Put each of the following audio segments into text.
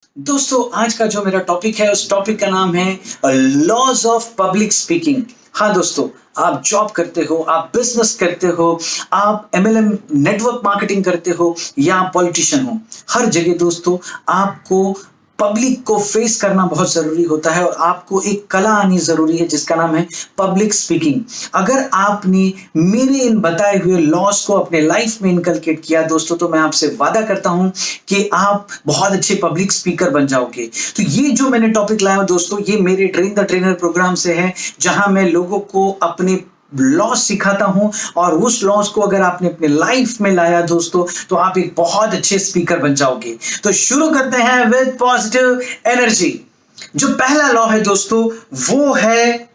दोस्तों आज का जो मेरा टॉपिक है उस टॉपिक का नाम है लॉज ऑफ पब्लिक स्पीकिंग। हाँ दोस्तों, आप जॉब करते हो, आप बिजनेस करते हो, आप एमएलएम नेटवर्क मार्केटिंग करते हो या पॉलिटिशियन हो, हर जगह दोस्तों आपको पब्लिक को फेस करना बहुत जरूरी होता है और आपको एक कला आनी जरूरी है जिसका नाम है पब्लिक स्पीकिंग। अगर आपने मेरे इन बताए हुए लॉस को अपने लाइफ में इनकलकेट किया दोस्तों, तो मैं आपसे वादा करता हूं कि आप बहुत अच्छे पब्लिक स्पीकर बन जाओगे। तो ये जो मैंने टॉपिक लाया दोस्तों, ये मेरे ट्रेन द ट्रेनर प्रोग्राम से है, जहां मैं लोगों को अपने लॉस सिखाता हूं और उस लॉस को अगर आपने अपने लाइफ में लाया दोस्तों, तो आप एक बहुत अच्छे स्पीकर बन जाओगे। तो शुरू करते हैं विद पॉजिटिव एनर्जी। जो पहला लॉ है दोस्तों, वो है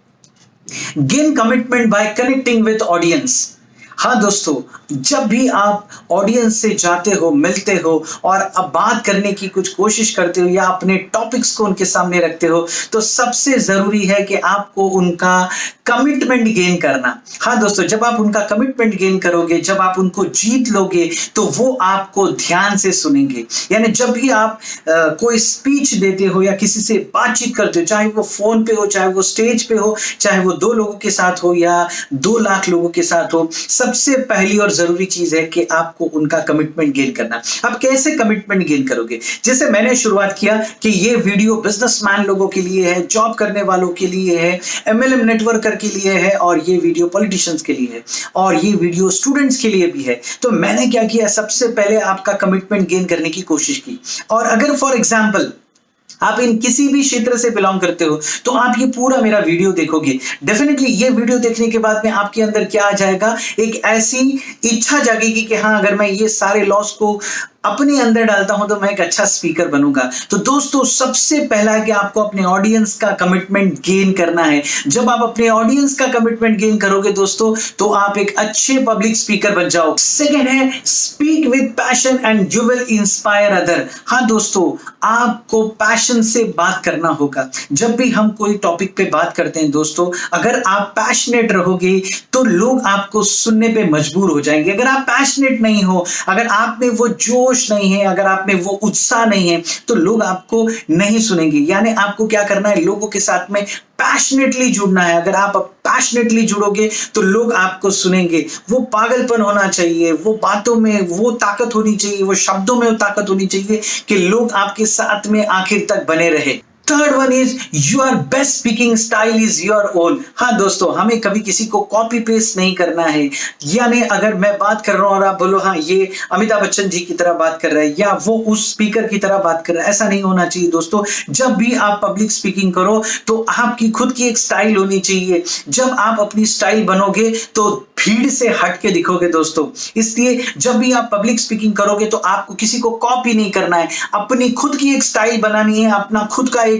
gain commitment bye connecting with audience. हाँ दोस्तों, जब भी आप ऑडियंस से जाते हो, मिलते हो और अब बात करने की कुछ कोशिश करते हो या अपने टॉपिक्स को उनके सामने रखते हो, तो सबसे जरूरी है कि आपको उनका कमिटमेंट गेन करना। हाँ दोस्तों, जब आप उनका कमिटमेंट गेन करोगे, जब आप उनको जीत लोगे, तो वो आपको ध्यान से सुनेंगे। यानी जब भी आप कोई स्पीच देते हो या किसी से बातचीत करते हो, चाहे वो फोन पे हो, चाहे वो स्टेज पे हो, चाहे वो 2 लोगों के साथ हो या 2 लाख लोगों के साथ हो, सबसे पहली और जरूरी चीज है कि आपको उनका कमिटमेंट गेन करना। आप कैसे कमिटमेंट गेन करोगे? जैसे मैंने शुरुआत किया कि ये वीडियो बिजनेसमैन लोगों के लिए है, जॉब करने वालों के लिए है, एमएलएम नेटवर्कर के लिए है, और ये वीडियो पॉलिटिशियंस के लिए है, और ये वीडियो स्टूडेंट्स के लिए भी है। तो मैंने क्या किया, सबसे पहले आपका कमिटमेंट गेन करने की कोशिश की। और अगर फॉर एग्जाम्पल आप इन किसी भी क्षेत्र से बिलोंग करते हो, तो आप ये पूरा मेरा वीडियो देखोगे। डेफिनेटली ये वीडियो देखने के बाद में आपके अंदर क्या आ जाएगा, एक ऐसी इच्छा जागेगी कि हाँ, अगर मैं ये सारे लॉस को अपने अंदर डालता हूं तो मैं एक अच्छा स्पीकर बनूंगा। तो दोस्तों, सबसे पहला है कि आपको अपने ऑडियंस का कमिटमेंट गेन करना है। जब आप अपने ऑडियंस का कमिटमेंट गेन करोगे दोस्तों, तो आप एक अच्छे पब्लिक स्पीकर बन जाओ। सेकेंड है speak with passion and you will inspire other. हाँ दोस्तों, आपको पैशन से बात करना होगा। जब भी हम कोई टॉपिक पे बात करते हैं दोस्तों, अगर आप पैशनेट रहोगे तो लोग आपको सुनने पे मजबूर हो जाएंगे। अगर आप पैशनेट नहीं हो, अगर आप में वो जोश नहीं है, अगर आप में वो उत्साह नहीं है, तो लोग आपको नहीं सुनेंगे। यानी आपको क्या करना है, लोगों के साथ में पैशनेटली जुड़ना है। अगर आप पैशनेटली जुड़ोगे तो लोग आपको सुनेंगे। वो पागलपन होना चाहिए, वो बातों में वो ताकत होनी चाहिए, वो शब्दों में वो ताकत होनी चाहिए कि लोग आपके साथ में आखिर तक बने रहे। Third one is your best speaking style is your own. हाँ दोस्तों, हमें कभी किसी को कॉपी पेस्ट नहीं करना है। यानी अगर मैं बात कर रहा हूं और आप बोलो हाँ ये अमिताभ बच्चन जी की तरह बात कर रहा है या वो उस स्पीकर की तरह बात कर रहा है, ऐसा नहीं होना चाहिए दोस्तों। जब भी आप पब्लिक स्पीकिंग करो तो आपकी खुद की एक स्टाइल होनी चाहिए। जब आप अपनी स्टाइल बनोगे तो भीड़ से हट के दिखोगे दोस्तों। इसलिए जब भी आप पब्लिक स्पीकिंग करोगे तो आपको किसी को कॉपी नहीं करना है, अपनी खुद की एक स्टाइल बनानी है, अपना खुद का एक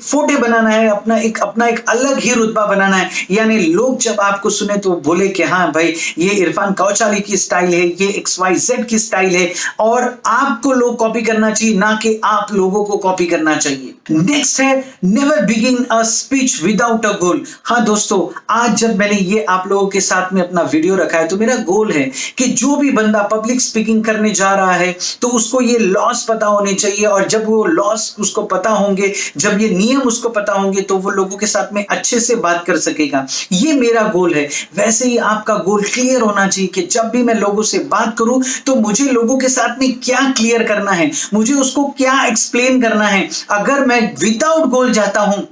फोटे बनाना है, अपना एक अलग ही रुतबा बनाना है। यानी लोग जब आपको सुने तो बोले कि हाँ भाई, ये इरफान कौचाली की स्टाइल है, ये XYZ की स्टाइल है, और आपको लोग कॉपी करना चाहिए, ना कि आप लोगों को कॉपी करना चाहिए। नेक्स्ट है never begin a speech without a goal. हाँ दोस्तों, आज जब मैंने ये आप लोगों के साथ में अपना वीडियो रखा है, तो मेरा गोल है कि जो भी बंदा पब्लिक स्पीकिंग करने जा रहा है तो उसको ये लॉस पता होने चाहिए, और जब वो लॉस उसको पता होंगे, जब ये नियम उसको पता होंगे, तो वो लोगों के साथ में अच्छे से बात कर सकेगा। ये मेरा गोल है। वैसे ही आपका गोल क्लियर होना चाहिए कि जब भी मैं लोगों से बात करूं तो मुझे लोगों के साथ में क्या क्लियर करना है, मुझे उसको क्या एक्सप्लेन करना है। अगर मैं विदाउट गोल जाता हूं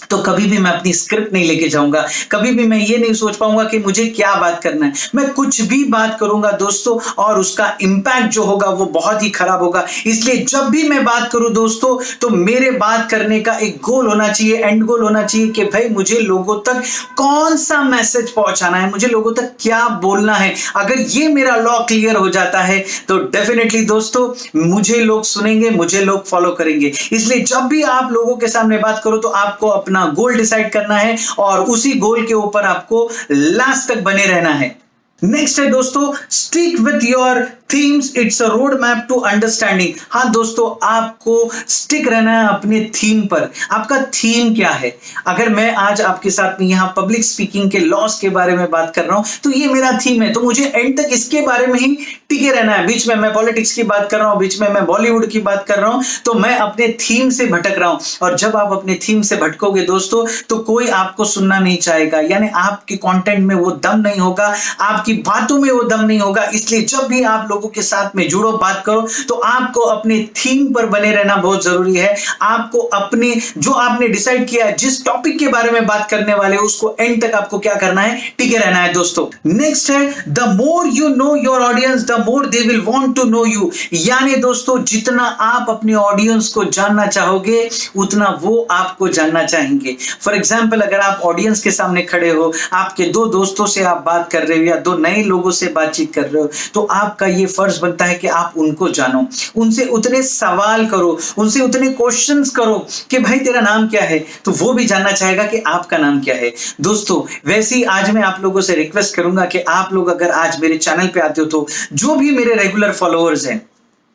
तो कभी भी मैं अपनी स्क्रिप्ट नहीं लेके जाऊंगा, कभी भी मैं ये नहीं सोच पाऊंगा कि मुझे क्या बात करना है। मैं कुछ भी बात करूंगा दोस्तों, और उसका इंपैक्ट जो होगा वो बहुत ही खराब होगा। इसलिए जब भी मैं बात करूं दोस्तों, तो मेरे बात करने का एक गोल होना चाहिए, एंड गोल होना चाहिए कि भाई मुझे लोगों तक कौन सा मैसेज पहुंचाना है, मुझे लोगों तक क्या बोलना है। अगर ये मेरा लॉ क्लियर हो जाता है तो डेफिनेटली दोस्तों मुझे लोग सुनेंगे, मुझे लोग फॉलो करेंगे। इसलिए जब भी आप लोगों के सामने बात करो तो आपको अपना गोल डिसाइड करना है और उसी गोल के ऊपर आपको लास्ट तक बने रहना है। नेक्स्ट है दोस्तों stick with your themes it's a road map to understanding. हाँ दोस्तों, आपको स्टिक रहना है अपने थीम पर। आपका थीम क्या है? अगर मैं आज आपके साथ में यहाँ पब्लिक स्पीकिंग के लॉस के बारे में बात कर रहा हूं, तो ये मेरा थीम है, तो मुझे एंड तक इसके बारे में ही टिके रहना है। बीच में मैं पॉलिटिक्स की बात कर रहा हूं, बीच में मैं बॉलीवुड की बात कर रहा हूं, तो मैं अपने थीम से भटक रहा हूं। और जब आप अपने थीम से भटकोगे दोस्तों, तो कोई आपको सुनना नहीं चाहेगा, यानी आपके कंटेंट में वो दम नहीं होगा, आपकी बातों में वो दम नहीं होगा। इसलिए जब भी आप लोगों के साथ में जुड़ो, बात करो, तो आपको अपने थीम पर बने रहना बहुत जरूरी है। आपको अपने जो आपने डिसाइड किया है, जिस टॉपिक के बारे में बात करने वाले हो, उसको एंड तक आपको क्या करना है? टिके रहना है दोस्तों। नेक्स्ट है the more you know your audience the more they will want to know you. यानी दोस्तों, जितना आप अपने ऑडियंस को जानना चाहोगे, उतना वो आपको जानना चाहेंगे। फॉर एग्जाम्पल, अगर आप ऑडियंस के सामने खड़े हो, आपके दो दोस्तों से आप बात कर रहे हो या दो नए लोगों से बातचीत कर रहे हो, तो आपका ये फर्ज बनता है कि आप उनको जानो, उनसे उतने सवाल करो, उनसे उतने क्वेश्चंस करो कि भाई तेरा नाम क्या है, तो वो भी जानना चाहेगा कि आपका नाम क्या है। दोस्तों, वैसे ही आज मैं आप लोगों से रिक्वेस्ट करूंगा कि आप लोग अगर आज मेरे चैनल पे आते हो, तो जो भी मेरे रेगुलर फॉलोअर्स हैं,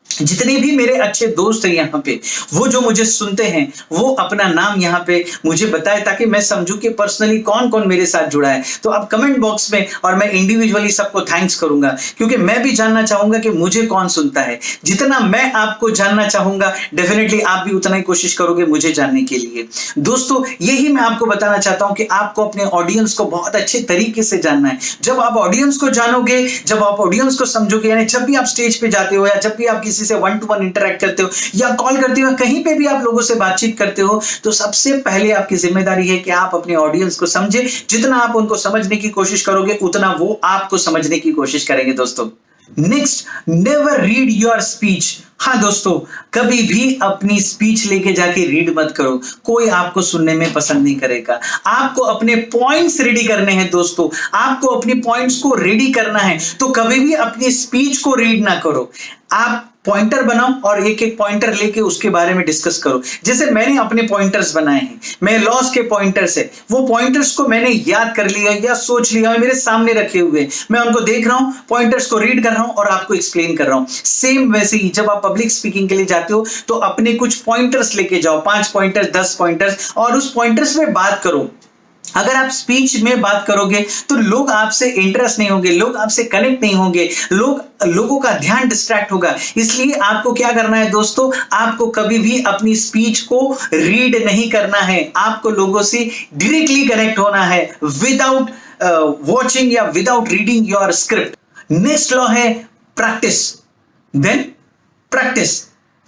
जितने भी मेरे अच्छे दोस्त हैं यहाँ पे, वो जो मुझे सुनते हैं, वो अपना नाम यहाँ पे मुझे बताए, ताकि मैं समझूं कि पर्सनली कौन कौन मेरे साथ जुड़ा है। तो आप कमेंट बॉक्स में, और मैं इंडिविजुअली सबको थैंक्स करूंगा, क्योंकि मैं भी जानना चाहूंगा कि मुझे कौन सुनता है। जितना मैं आपको जानना चाहूंगा, डेफिनेटली आप भी उतना ही कोशिश करोगे मुझे जानने के लिए। दोस्तों, यही मैं आपको बताना चाहता हूं कि आपको अपने ऑडियंस को बहुत अच्छे तरीके से जानना है। जब आप ऑडियंस को जानोगे, जब आप ऑडियंस को समझोगे, यानी जब भी आप स्टेज पे जाते हो, या जब भी आप किसी से वन टू वन इंटरेक्ट करते हो, या कॉल करते हो, कहीं पे भी आप लोगों से बातचीत करते हो, तो सबसे पहले आपकी जिम्मेदारी है कि आप अपने ऑडियंस को समझे। जितना आप उनको समझने की कोशिश करोगे, उतना वो आपको समझने की कोशिश करेंगे दोस्तों। Next, never read your speech. हाँ दोस्तों, कभी भी अपनी स्पीच लेके जाके रीड मत करो, कोई आपको सुनने में पसंद नहीं करेगा। आपको अपने पॉइंट्स रेडी करने हैं दोस्तों, आपको अपनी पॉइंट्स को रेडी करना है, तो कभी भी अपनी स्पीच को रीड ना करो। आप पॉइंटर बनाओ और एक एक पॉइंटर लेके उसके बारे में डिस्कस करो। जैसे मैंने अपने पॉइंटर्स बनाए हैं, मैं लॉस के पॉइंटर्स है, वो पॉइंटर्स को मैंने याद कर लिया या सोच लिया, मेरे सामने रखे हुए, मैं उनको देख रहा हूं, पॉइंटर्स को रीड कर रहा हूं और आपको एक्सप्लेन कर रहा हूं। सेम वैसे ही जब आप पब्लिक स्पीकिंग के लिए जाते हो, तो अपने कुछ पॉइंटर्स लेके जाओ, 5 पॉइंटर्स, 10 पॉइंटर्स, और उस पॉइंटर्स में बात करो। अगर आप स्पीच में बात करोगे, तो लोग आपसे इंटरेस्ट नहीं होंगे, लोग आपसे कनेक्ट नहीं होंगे, लोगों का ध्यान डिस्ट्रैक्ट होगा। इसलिए आपको क्या करना है दोस्तों, आपको कभी भी अपनी स्पीच को रीड नहीं करना है, आपको लोगों से डायरेक्टली कनेक्ट होना है, विदाउट वॉचिंग या without reading your script. Next law है practice, then practice,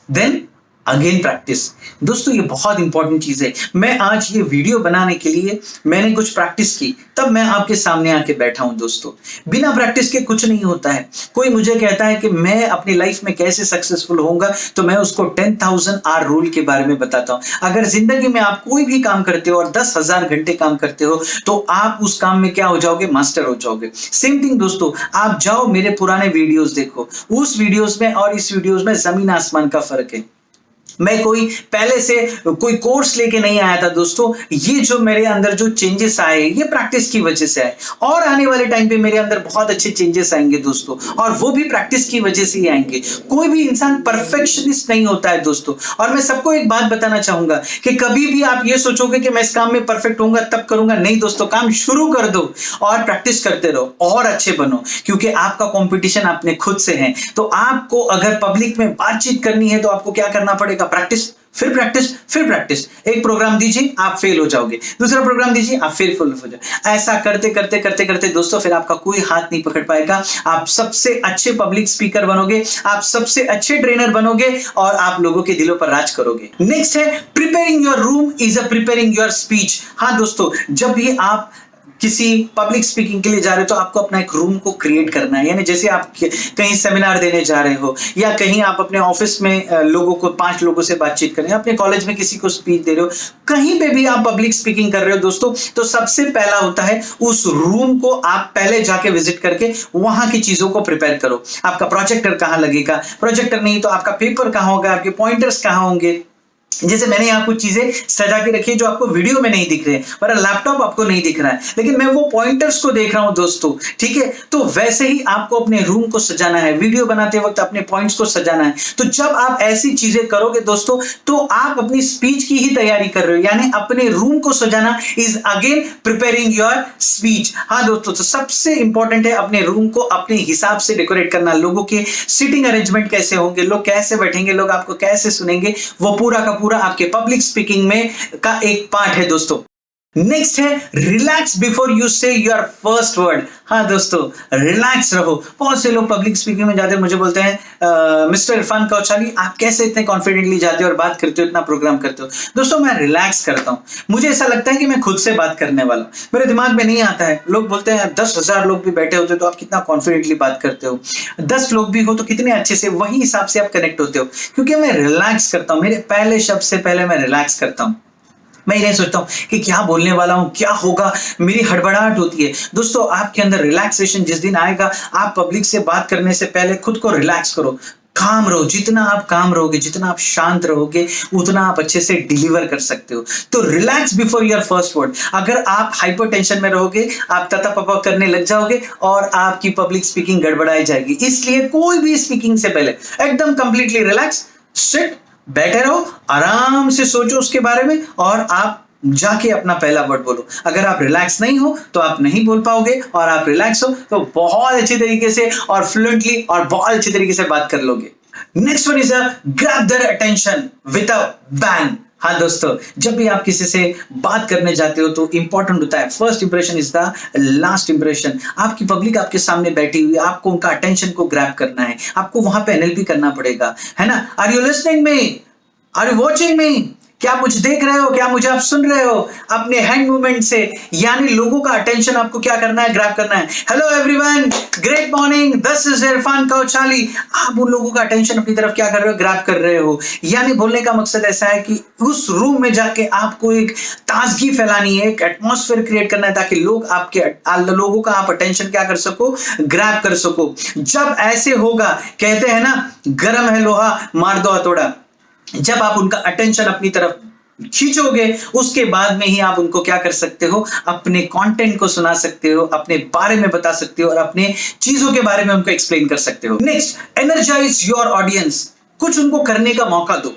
then again practice. दोस्तों, ये बहुत इंपॉर्टेंट चीज है। मैं आज ये वीडियो बनाने के लिए मैंने कुछ प्रैक्टिस की, तब मैं आपके सामने आके बैठा हूं दोस्तों। बिना प्रैक्टिस के कुछ नहीं होता है। कोई मुझे कहता है कि मैं अपनी लाइफ में कैसे सक्सेसफुल होऊंगा, तो मैं उसको 10,000 आवर रूल के बारे में बताता हूं। अगर जिंदगी में आप कोई भी काम करते हो और 10,000 घंटे काम करते हो, तो आप उस काम में क्या हो जाओगे? मास्टर हो जाओगे। सेम थिंग दोस्तों, आप जाओ मेरे पुराने वीडियोस देखो, उस वीडियोस में और इस वीडियोस में जमीन आसमान का फर्क है। मैं कोई पहले से कोई कोर्स लेके नहीं आया था दोस्तों। ये जो मेरे अंदर जो चेंजेस आए, ये प्रैक्टिस की वजह से आए, और आने वाले टाइम पे मेरे अंदर बहुत अच्छे चेंजेस आएंगे दोस्तों, और वो भी प्रैक्टिस की वजह से ही आएंगे। कोई भी इंसान परफेक्शनिस्ट नहीं होता है दोस्तों। और मैं सबको एक बात बताना चाहूंगा कि कभी भी आप ये सोचोगे कि मैं इस काम में परफेक्ट होऊंगा तब करूंगा, नहीं दोस्तों, काम शुरू कर दो और प्रैक्टिस करते रहो और अच्छे बनो, क्योंकि आपका कंपटीशन अपने खुद से है। तो आपको अगर पब्लिक में बातचीत करनी है, तो आपको क्या करना पड़ेगा? प्रैक्टिस, फिर प्रैक्टिस, फिर प्रैक्टिस। एक प्रोग्राम दीजिए, आप फेल हो जाओगे, दूसरा प्रोग्राम दीजिए, आप फिर फेल हो जाओगे। ऐसा करते करते करते करते दोस्तों, फिर आपका कोई हाथ नहीं पकड़ पाएगा। आप सबसे अच्छे पब्लिक स्पीकर बनोगे, आप सबसे अच्छे ट्रेनर बनोगे, और आप लोगों के दिलों पर राज करोगे। नेक्स्ट है preparing your room is a preparing your speech. हाँ दोस्तों, जब भी आप किसी पब्लिक स्पीकिंग के लिए जा रहे हो, तो आपको अपना एक रूम को क्रिएट करना है। यानी जैसे आप कहीं सेमिनार देने जा रहे हो, या कहीं आप अपने ऑफिस में लोगों को 5 लोगों से बातचीत कर रहे हो, अपने कॉलेज में किसी को स्पीच दे रहे हो, कहीं पे भी आप पब्लिक स्पीकिंग कर रहे हो दोस्तों, तो सबसे पहला होता है उस रूम को आप पहले जाके विजिट करके वहां की चीजों को प्रिपेयर करो। आपका प्रोजेक्टर कहां लगेगा? प्रोजेक्टर नहीं तो आपका पेपर कहां होगा? आपके पॉइंटर्स कहां होंगे? जैसे मैंने यहाँ कुछ चीजें सजा के रखी है जो आपको वीडियो में नहीं दिख रहे हैं, पर लैपटॉप आपको नहीं दिख रहा है, लेकिन मैं वो पॉइंटर्स को देख रहा हूं दोस्तों, ठीक है। तो वैसे ही आपको अपने रूम को सजाना है, वीडियो बनाते वक्त अपने पॉइंट्स को सजाना है। तो जब आप ऐसी चीजें करोगे दोस्तों, तो आप अपनी स्पीच की ही तैयारी कर रहे हो, यानी अपने रूम को सजाना is again preparing your speech. हाँ दोस्तों, तो सबसे इंपॉर्टेंट है अपने रूम को अपने हिसाब से डेकोरेट करना। लोगों के सीटिंग अरेंजमेंट कैसे होंगे, लोग कैसे बैठेंगे, लोग आपको कैसे सुनेंगे, वो पूरा का पूरा आपके पब्लिक स्पीकिंग में का एक पार्ट है दोस्तों। नेक्स्ट है रिलैक्स बिफोर यू से योर फर्स्ट वर्ड। हाँ दोस्तों, रिलैक्स रहो। बहुत से लोग पब्लिक स्पीकिंग में जाते हैं, मुझे बोलते हैं मिस्टर इरफान कौचाली आप कैसे इतने कॉन्फिडेंटली जाते हो और बात करते हो, इतना प्रोग्राम करते हो। दोस्तों मैं रिलैक्स करता हूं, मुझे ऐसा लगता है कि मैं खुद से बात करने वाला हूं, मेरे दिमाग में नहीं आता है। लोग बोलते हैं 10,000 लोग भी बैठे होते तो आप कितना कॉन्फिडेंटली बात करते हो, 10 लोग भी हो तो कितने अच्छे से, वही हिसाब से आप कनेक्ट होते हो, क्योंकि मैं रिलैक्स करता हूं। मेरे पहले शब्द से पहले मैं रिलैक्स करता हूं। मैं ये सोचता हूं कि क्या बोलने वाला हूं, क्या होगा, मेरी हड़बड़ाहट होती है। दोस्तों आपके अंदर रिलैक्सेशन जिस दिन आएगा, आप पब्लिक से बात करने से पहले खुद को रिलैक्स करो, काम रहो। जितना आप काम रहोगे, जितना आप शांत रहोगे, उतना आप अच्छे से डिलीवर कर सकते हो। तो relax before your first word. अगर आप हाइपर टेंशन में रहोगे, आप तता पपा करने लग जाओगे और आपकी पब्लिक स्पीकिंग गड़बड़ाई जाएगी। इसलिए कोई भी स्पीकिंग से पहले एकदम कंप्लीटली रिलैक्स, सिट, बैठे रहो, आराम से सोचो उसके बारे में और आप जाके अपना पहला वर्ड बोलो। अगर आप रिलैक्स नहीं हो तो आप नहीं बोल पाओगे, और आप रिलैक्स हो तो बहुत अच्छी तरीके से और फ्लुएंटली और बहुत अच्छी तरीके से बात कर लोगे। Next one is grab their attention with a bang. हाँ दोस्तों, जब भी आप किसी से बात करने जाते हो तो इंपॉर्टेंट होता है first impression is the last impression. आपकी पब्लिक आपके सामने बैठी हुई है, आपको उनका अटेंशन को ग्रैब करना है, आपको वहां पे एनएलपी करना पड़ेगा, है ना। Are you listening me, are you watching me, क्या आप मुझे देख रहे हो, क्या मुझे आप सुन रहे हो, अपने हैंड मूवमेंट से। यानी लोगों का अटेंशन आपको क्या करना है, ग्रैब करना है। Hello everyone, great morning, this is Irfan Kauchali. आप उन लोगों का अटेंशन अपनी तरफ क्या कर रहे हो, ग्रैब कर रहे हो। यानी बोलने का मकसद ऐसा है कि उस रूम में जाके आपको एक ताजगी फैलानी है, एक एटमॉस्फेयर क्रिएट करना है, ताकि लोगों का आप अटेंशन क्या कर सको, ग्रैब कर सको। जब ऐसे होगा, कहते हैं ना गरम है लोहा मार दो हथौड़ा, जब आप उनका अटेंशन अपनी तरफ खींचोगे, उसके बाद में ही आप उनको क्या कर सकते हो, अपने कंटेंट को सुना सकते हो, अपने बारे में बता सकते हो और अपने चीजों के बारे में उनको एक्सप्लेन कर सकते हो। Next, energise your audience. कुछ उनको करने का मौका दो,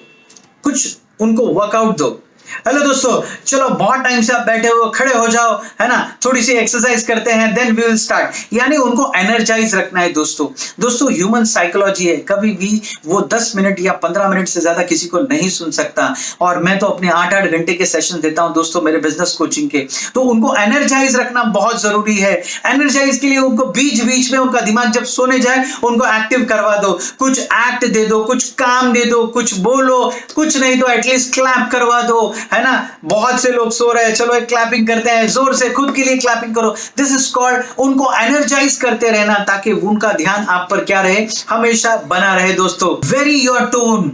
कुछ उनको वर्कआउट दो। हेलो दोस्तों, चलो बहुत टाइम से आप बैठे हो, खड़े हो जाओ, है ना, थोड़ी सी एक्सरसाइज करते हैं, देन वी विल स्टार्ट। यानी उनको एनर्जाइज रखना है दोस्तों। दोस्तों ह्यूमन साइकोलॉजी है, कभी भी वो 10 मिनट या 15 मिनट से ज्यादा किसी को नहीं सुन सकता। और मैं तो अपने 8-8 घंटे के सेशन देता हूं दोस्तों मेरे बिजनेस कोचिंग के। तो उनको एनर्जाइज रखना बहुत जरूरी है। एनर्जाइज के लिए उनको बीच बीच में उनका दिमाग जब सोने जाए, उनको एक्टिव करवा दो, कुछ एक्ट दे दो, कुछ काम दे दो, कुछ बोलो, कुछ नहीं तो एटलीस्ट क्लैप करवा दो, है ना। बहुत से लोग सो रहे हैं, चलो एक क्लैपिंग करते हैं, जोर से खुद के लिए क्लैपिंग करो। दिस इज कॉल्ड, उनको एनर्जाइज करते रहना, ताकि उनका ध्यान आप पर क्या रहे, हमेशा बना रहे दोस्तों। वेरी योर टोन,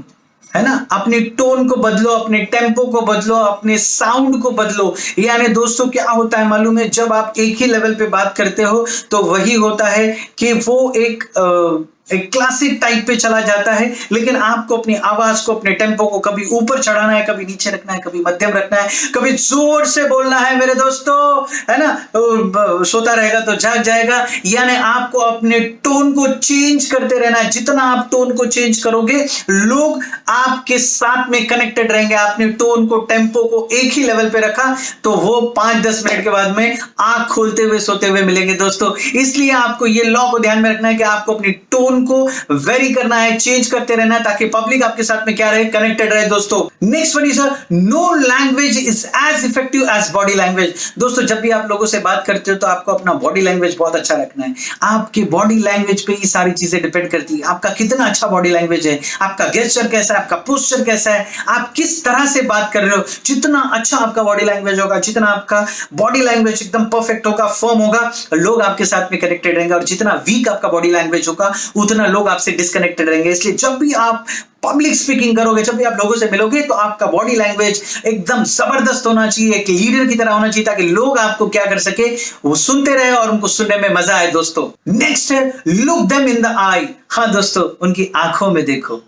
है ना, अपने टोन को बदलो, अपने टेम्पो को बदलो, अपने साउंड को बदलो। यानी दोस्तों क्या होता है मालूम है, जब आप एक ही लेवल पे बात करते हो तो वही होता है कि वो एक क्लासिक टाइप पे चला जाता है। लेकिन आपको अपनी आवाज को, अपने टेम्पो को कभी ऊपर चढ़ाना है, कभी नीचे रखना है, कभी मध्यम रखना है, कभी जोर से बोलना है मेरे दोस्तों, है ना। सोता रहेगा तो जाग जाएगा। यानी आपको अपने टोन को चेंज करते रहना है। जितना आप टोन को चेंज करोगे, लोग आपके साथ में कनेक्टेड रहेंगे। आपने टोन को, टेम्पो को एक ही लेवल पे रखा तो वो 5-10 मिनट के बाद में आंख खोलते हुए सोते हुए मिलेंगे दोस्तों। इसलिए आपको ये लॉ को ध्यान में रखना है कि आपको अपनी टोन को वेरी करना है, चेंज करते रहना है, ताकि पब्लिक आपके साथ में क्या रहे, कनेक्टेड रहे दोस्तों। Next one is no language is as effective as body language. दोस्तों जब भी आप लोगों से बात करते हो तो आपको अपना बॉडी लैंग्वेज बहुत अच्छा रखना है। आपके बॉडी लैंग्वेज पे ही सारी चीजें डिपेंड करती है। आपका कितना अच्छा बॉडी लैंग्वेज है, आपका गेस्चर कैसा है, आपका पोस्चर कैसा है, आप किस तरह से बात कर रहे हो। जितना अच्छा आपका बॉडी लैंग्वेज होगा, जितना आपका बॉडी लैंग्वेज एकदम परफेक्ट होगा, फर्म होगा, लोग आपके साथ में कनेक्टेड रहेंगे। और जितना वीक आपका बॉडी लैंग्वेज होगा, उतना लोग आपसे डिस्कनेक्टेड रहेंगे। इसलिए जब भी आप पब्लिक स्पीकिंग करोगे, जब भी आप लोगों से मिलोगे, तो आपका बॉडी लैंग्वेज एकदम जबरदस्त होना चाहिए, एक लीडर की तरह होना चाहिए, ताकि लोग आपको क्या कर सके, वो सुनते रहे और उनको सुनने में मजा आए दोस्तों। नेक्स्ट है लुक देम इन द आई। हाँ दोस्तों, उनकी आंखों में देखो।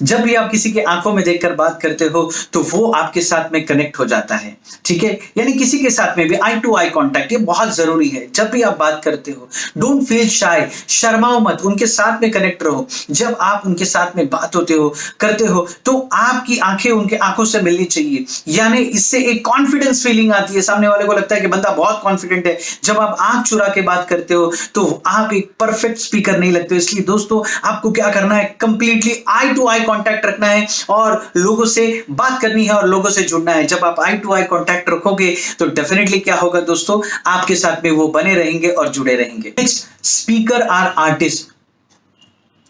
जब भी आप किसी के आंखों में देखकर बात करते हो तो वो आपके साथ में कनेक्ट हो जाता है, ठीक है। यानी किसी के साथ में भी आई टू आई कांटेक्ट ये बहुत जरूरी है। जब भी आप बात करते हो डोंट फील शाय, शर्माओ मत, उनके साथ में कनेक्ट रहो। जब आप उनके साथ में बात होते हो करते हो तो आपकी आंखें उनके आंखों से मिलनी चाहिए, यानी इससे एक कॉन्फिडेंस फीलिंग आती है। सामने वाले को लगता है कि बंदा बहुत कॉन्फिडेंट है। जब आप आंख चुरा के बात करते हो तो आप एक परफेक्ट स्पीकर नहीं लगते। इसलिए दोस्तों आपको क्या करना है, completely eye to eye contact रखना है और लोगों से बात करनी है और लोगों से जुड़ना है। जब आप आई टू आई कांटेक्ट रखोगे तो डेफिनेटली क्या होगा दोस्तों, आपके साथ में वो बने रहेंगे और जुड़े रहेंगे। Next, speaker are artist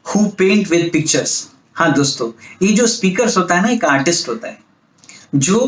who paint with pictures. हाँ दोस्तों, ये जो स्पीकर्स होता है ना, एक आर्टिस्ट होता है जो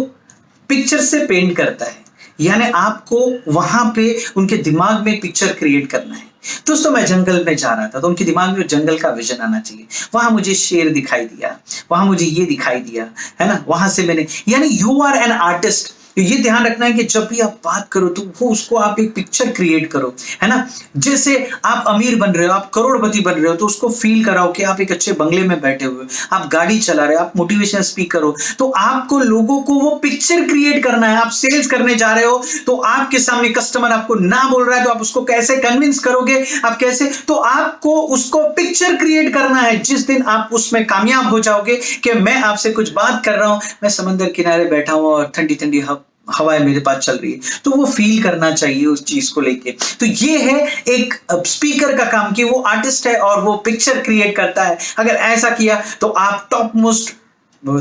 पिक्चर से पेंट करता है, यानी आपको वहां पे उनके दिमाग में पिक्चर क्रिएट करना है। दोस्तों मैं जंगल में जा रहा था तो उनके दिमाग में जंगल का विजन आना चाहिए। वहां मुझे शेर दिखाई दिया, वहां मुझे ये दिखाई दिया, है ना, वहां से मैंने, यानी यू आर एन आर्टिस्ट। ये ध्यान रखना है कि जब भी आप बात करो तो वो उसको आप एक पिक्चर क्रिएट करो, है ना। जैसे आप अमीर बन रहे हो, आप करोड़पति बन रहे हो तो उसको फील कराओ कि आप एक अच्छे बंगले में बैठे हुए हो, आप गाड़ी चला रहे हो, आप मोटिवेशन स्पीकर हो। तो आपको लोगों को वो पिक्चर क्रिएट करना है। आप सेल्स करने जा रहे हो तो आपके सामने कस्टमर आपको ना बोल रहा है तो आप उसको कैसे कन्विंस करोगे, आप कैसे, तो आपको उसको पिक्चर क्रिएट करना है। जिस दिन आप उसमें कामयाब हो जाओगे कि मैं आपसे कुछ बात कर रहा हूं, मैं समंदर किनारे बैठा हूं और ठंडी ठंडी हवाएं मेरे पास चल रही है, तो वो फील करना चाहिए उस चीज को लेके। तो ये है एक स्पीकर का काम कि वो आर्टिस्ट है और वो पिक्चर क्रिएट करता है। अगर ऐसा किया तो आप टॉप मोस्ट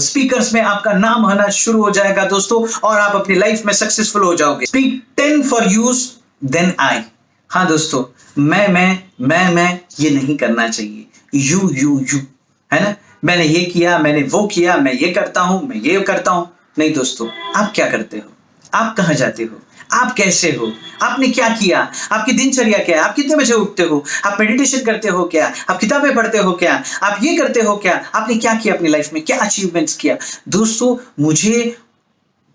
स्पीकर्स में आपका नाम आना शुरू हो जाएगा दोस्तों और आप अपनी लाइफ में सक्सेसफुल हो जाओगे। Speak 10 for use then I. हाँ दोस्तों, मैं ये नहीं करना चाहिए। यू है ना, मैंने ये किया, मैंने वो किया, मैं ये करता हूं, मैं ये करता हूं। नहीं दोस्तों, आप क्या करते हो, आप कहां जाते हो, आप कैसे हो, आपने क्या किया, आपकी दिनचर्या क्या है, आप कितने बजे उठते हो, आप मेडिटेशन करते हो क्या, आप किताबें पढ़ते हो क्या, आप ये करते हो क्या, आपने क्या किया अपनी लाइफ में, क्या अचीवमेंट्स किया। दोस्तों मुझे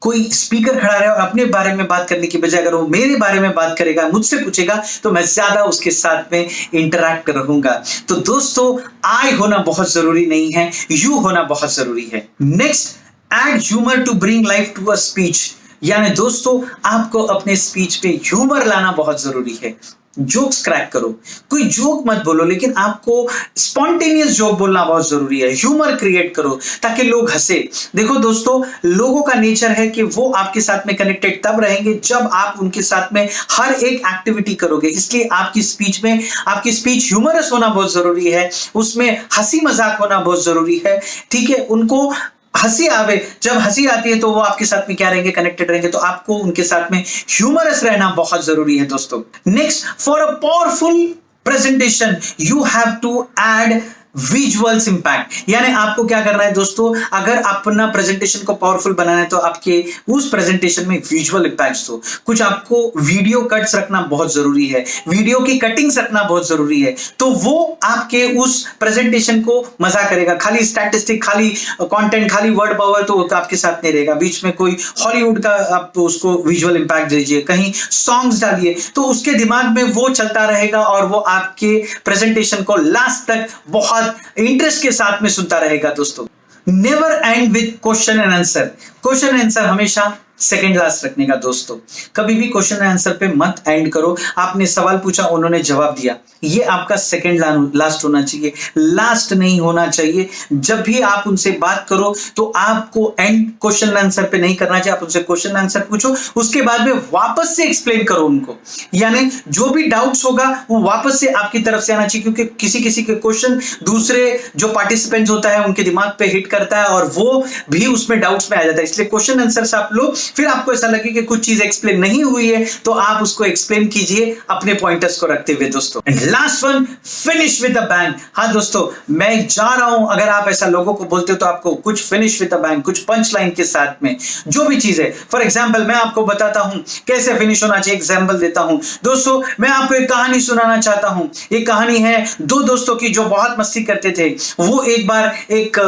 कोई स्पीकर खड़ा रहे और अपने बारे में बात करने की बजाय अगर वो मेरे बारे में बात करेगा, मुझसे पूछेगा, तो मैं ज्यादा उसके साथ में इंटरैक्ट रहूंगा। तो दोस्तों आई होना बहुत जरूरी नहीं है, यू होना बहुत जरूरी है। Next, add humour to bring life to a speech. यानी दोस्तों आपको अपने स्पीच पे ह्यूमर लाना बहुत जरूरी है। जोक्स क्रैक करो, कोई जोक मत बोलो, लेकिन आपको स्पॉन्टेनियस जोक बोलना बहुत जरूरी है। ह्यूमर क्रिएट करो ताकि लोग हंसे। देखो दोस्तों, लोगों का नेचर है कि वो आपके साथ में कनेक्टेड तब रहेंगे जब आप उनके साथ में हर एक एक्टिविटी करोगे। इसलिए आपकी स्पीच ह्यूमरस होना बहुत जरूरी है, उसमें हंसी मजाक होना बहुत जरूरी है, ठीक है। उनको हंसी आवे, जब हंसी आती है तो वो आपके साथ में क्या रहेंगे, कनेक्टेड रहेंगे। तो आपको उनके साथ में ह्यूमरस रहना बहुत जरूरी है दोस्तों। Next, for a powerful presentation you have to add visuals impact. यानी आपको क्या करना है दोस्तों, अगर अपना प्रेजेंटेशन को पावरफुल बनाना है तो आपके उस प्रेजेंटेशन में विजुअल इंपैक्ट्स हो। कुछ आपको वीडियो कट्स रखना बहुत जरूरी है, वीडियो की कटिंग्स रखना बहुत जरूरी है, तो वो आपके उस प्रेजेंटेशन को मजा करेगा। खाली स्टैटिस्टिक, खाली कंटेंट, खाली वर्ड पावर तो आपके साथ नहीं रहेगा। बीच में कोई हॉलीवुड का आप उसको विजुअल इंपैक्ट दीजिए, कहीं सॉन्ग्स डालिए, तो उसके दिमाग में वो चलता रहेगा और वो आपके प्रेजेंटेशन को लास्ट तक बहुत इंटरेस्ट के साथ में सुनता रहेगा दोस्तों। Never and with question and answer. Question and answer हमेशा सेकंड लास्ट रखने का दोस्तों। कभी भी क्वेश्चन एंड आंसर पे मत एंड करो। आपने सवाल पूछा, उन्होंने जवाब दिया, ये आपका सेकंड लास्ट होना चाहिए, लास्ट नहीं होना चाहिए। जब भी आप उनसे बात करो तो आपको एंड क्वेश्चन एंड आंसर पे नहीं करना चाहिए। आप उनसे क्वेश्चन एंड आंसर पूछो, उसके बाद में वापस से एक्सप्लेन करो उनको, यानी जो भी डाउट्स होगा वो वापस से आपकी तरफ से आना चाहिए, क्योंकि किसी किसी के क्वेश्चन दूसरे जो पार्टिसिपेंट्स होता है उनके दिमाग पे हिट करता है और वो भी उसमें डाउट्स में आ जाता है। इसलिए क्वेश्चन आंसर से आप लो, फिर आपको ऐसा लगे कि कुछ चीज एक्सप्लेन नहीं हुई है तो आप उसको एक्सप्लेन कीजिए अपने पॉइंटर्स को रखते हुए दोस्तों। And last one, finish with a bang. हाँ दोस्तों, मैं जा रहा हूं, अगर आप ऐसा लोगों को बोलते हो तो आपको कुछ फिनिश विद अ बैंग, कुछ पंच लाइन के साथ में जो भी चीज है। फॉर एग्जाम्पल मैं आपको बताता हूं कैसे फिनिश होना चाहिए, एग्जाम्पल देता हूं दोस्तों। मैं आपको एक कहानी सुनाना चाहता हूं। एक कहानी है दो दोस्तों की जो बहुत मस्ती करते थे। वो एक बार एक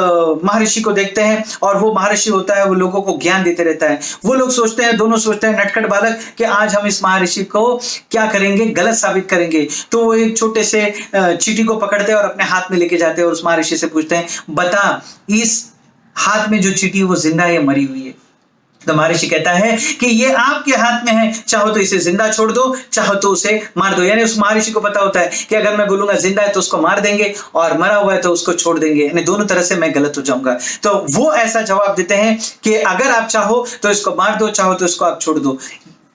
महर्षि को देखते हैं और वो महर्षि होता है, वो लोगों को ज्ञान देते रहता है। वो वो लोग सोचते हैं, दोनों सोचते हैं नटखट बालक कि आज हम इस महर्षि को क्या करेंगे, गलत साबित करेंगे। तो वो एक छोटे से चींटी को पकड़ते हैं और अपने हाथ में लेके जाते हैं और उस महर्षि से पूछते हैं, बता इस हाथ में जो चींटी है वो जिंदा है या मरी हुई है? तो महर्षि कहता है कि ये आपके हाथ में है, चाहो तो इसे जिंदा छोड़ दो, चाहो तो उसे मार दो। यानी उस महर्षि को पता होता है कि अगर मैं बोलूंगा जिंदा है तो उसको मार देंगे और मरा हुआ है तो उसको छोड़ देंगे, यानी दोनों तरह से मैं गलत हो जाऊंगा। तो वो ऐसा जवाब देते हैं कि अगर आप चाहो तो इसको मार दो, चाहो तो इसको आप छोड़ दो।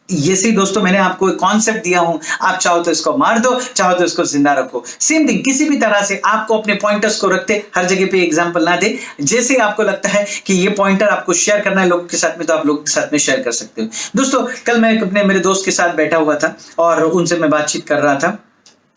ये सही दोस्तों, मैंने आपको एक कॉन्सेप्ट दिया हूं, आप चाहो तो इसको मार दो, चाहो तो इसको जिंदा रखो। सेम थिंग, किसी भी तरह से आपको अपने पॉइंटर्स को रखते हर जगह पे एग्जांपल ना दे। जैसे आपको लगता है कि ये पॉइंटर आपको शेयर करना है लोगों के साथ में, तो आप लोगों के साथ में शेयर कर सकते हो। दोस्तों, कल मैं अपने मेरे दोस्त के साथ बैठा हुआ था और उनसे मैं बातचीत कर रहा था।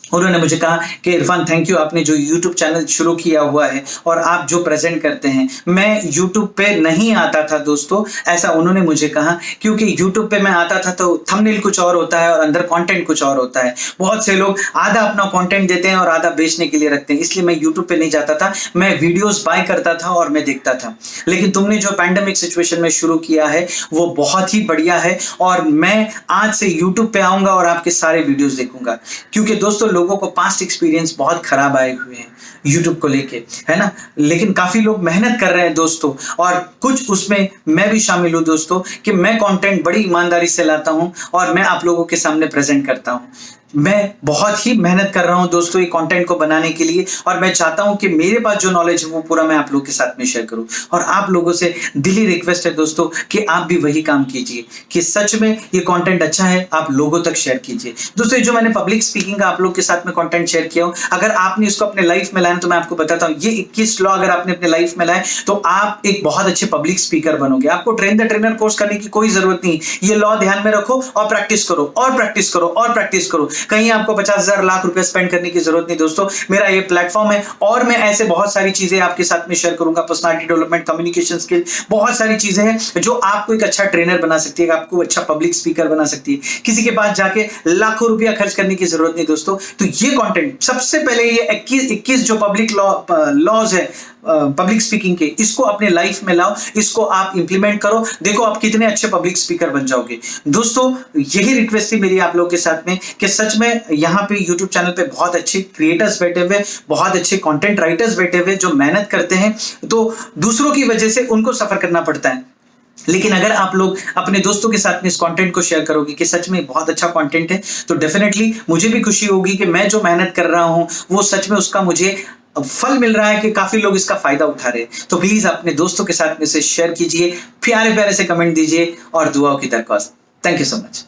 उन्होंने मुझे कहा कि इरफान थैंक यू, आपने जो YouTube चैनल शुरू किया हुआ है और आप जो प्रेजेंट करते हैं, मैं YouTube पे नहीं आता था दोस्तों, ऐसा उन्होंने मुझे कहा, क्योंकि YouTube पे मैं आता था तो थंबनेल कुछ और होता है और अंदर कंटेंट कुछ और होता है। बहुत से लोग आधा अपना कंटेंट देते हैं और आधा बेचने के लिए रखते हैं, इसलिए मैं YouTube पे नहीं जाता था। मैं वीडियोस बाय करता था और मैं देखता था। लेकिन तुमने जो पैंडेमिक सिचुएशन में शुरू किया है वो बहुत ही बढ़िया है और मैं आज से YouTube पे आऊंगा और आपके सारे वीडियोस देखूंगा, क्योंकि दोस्तों लोगों को पास्ट एक्सपीरियंस बहुत खराब आए हुए हैं YouTube को लेके, है ना। लेकिन काफी लोग मेहनत कर रहे हैं दोस्तों, और कुछ उसमें मैं भी शामिल हूं दोस्तों, कि मैं कंटेंट बड़ी ईमानदारी से लाता हूं और मैं आप लोगों के सामने प्रेजेंट करता हूं। मैं बहुत ही मेहनत कर रहा हूं दोस्तों ये कंटेंट को बनाने के लिए, और मैं चाहता हूं कि मेरे पास जो नॉलेज है वो पूरा मैं आप लोगों के साथ में शेयर करूं। और आप लोगों से दिली रिक्वेस्ट है दोस्तों कि आप भी वही काम कीजिए, कि सच में ये कंटेंट अच्छा है आप लोगों तक शेयर कीजिए। दोस्तों, जो मैंने पब्लिक स्पीकिंग का आप लोग के साथ में कंटेंट शेयर किया हूं, अगर आपने इसको अपने लाइफ में लाया तो मैं आपको बताता हूं, ये 21 लॉ अगर आपने अपने लाइफ में लाए तो आप एक बहुत अच्छे पब्लिक स्पीकर बनोगे। आपको ट्रेन द ट्रेनर कोर्स करने की कोई जरूरत नहीं। ये लॉ ध्यान में रखो और प्रैक्टिस करो और प्रैक्टिस करो और प्रैक्टिस करो। कहीं आपको 50,000 लाख रुपए स्पेंड करने की जरूरत नहीं दोस्तों। मेरा ये प्लेटफॉर्म है और मैं ऐसे बहुत सारी चीजें आपके साथ में शेयर करूंगा। पर्सनालिटी डेवलपमेंट, कम्युनिकेशन स्किल, बहुत सारी चीजें हैं जो आपको एक अच्छा ट्रेनर बना सकती है, आपको अच्छा पब्लिक स्पीकर बना सकती है। किसी के पास जाके लाखों रुपया खर्च करने की जरूरत नहीं दोस्तों। तो ये कंटेंट सबसे पहले ये 21 जो पब्लिक लॉज है पब्लिक स्पीकिंग के, इसको अपने लाइफ में लाओ, इसको आप इंप्लीमेंट करो, देखो आप कितने अच्छे पब्लिक स्पीकर बन जाओगे। दोस्तों, यही रिक्वेस्ट थी मेरी आप लोगों के साथ में कि सच में यहाँ पे YouTube चैनल पे बहुत अच्छे क्रिएटर्स बैठे हुए, बहुत अच्छे कंटेंट राइटर्स बैठे हुए जो मेहनत करते हैं, तो दूसरों की वजह से उनको सफर करना पड़ता है। लेकिन अगर आप लोग अपने दोस्तों के साथ में इस कंटेंट को शेयर करोगे कि सच में बहुत अच्छा कंटेंट है, तो डेफिनेटली मुझे भी खुशी होगी कि मैं जो मेहनत कर रहा हूं वो सच में उसका मुझे फल मिल रहा है, कि काफी लोग इसका फायदा उठा रहे हैं। तो प्लीज अपने दोस्तों के साथ में इसे शेयर कीजिए, प्यारे प्यारे से कमेंट दीजिए और दुआओं की दरख्वास्त। Thank you so much.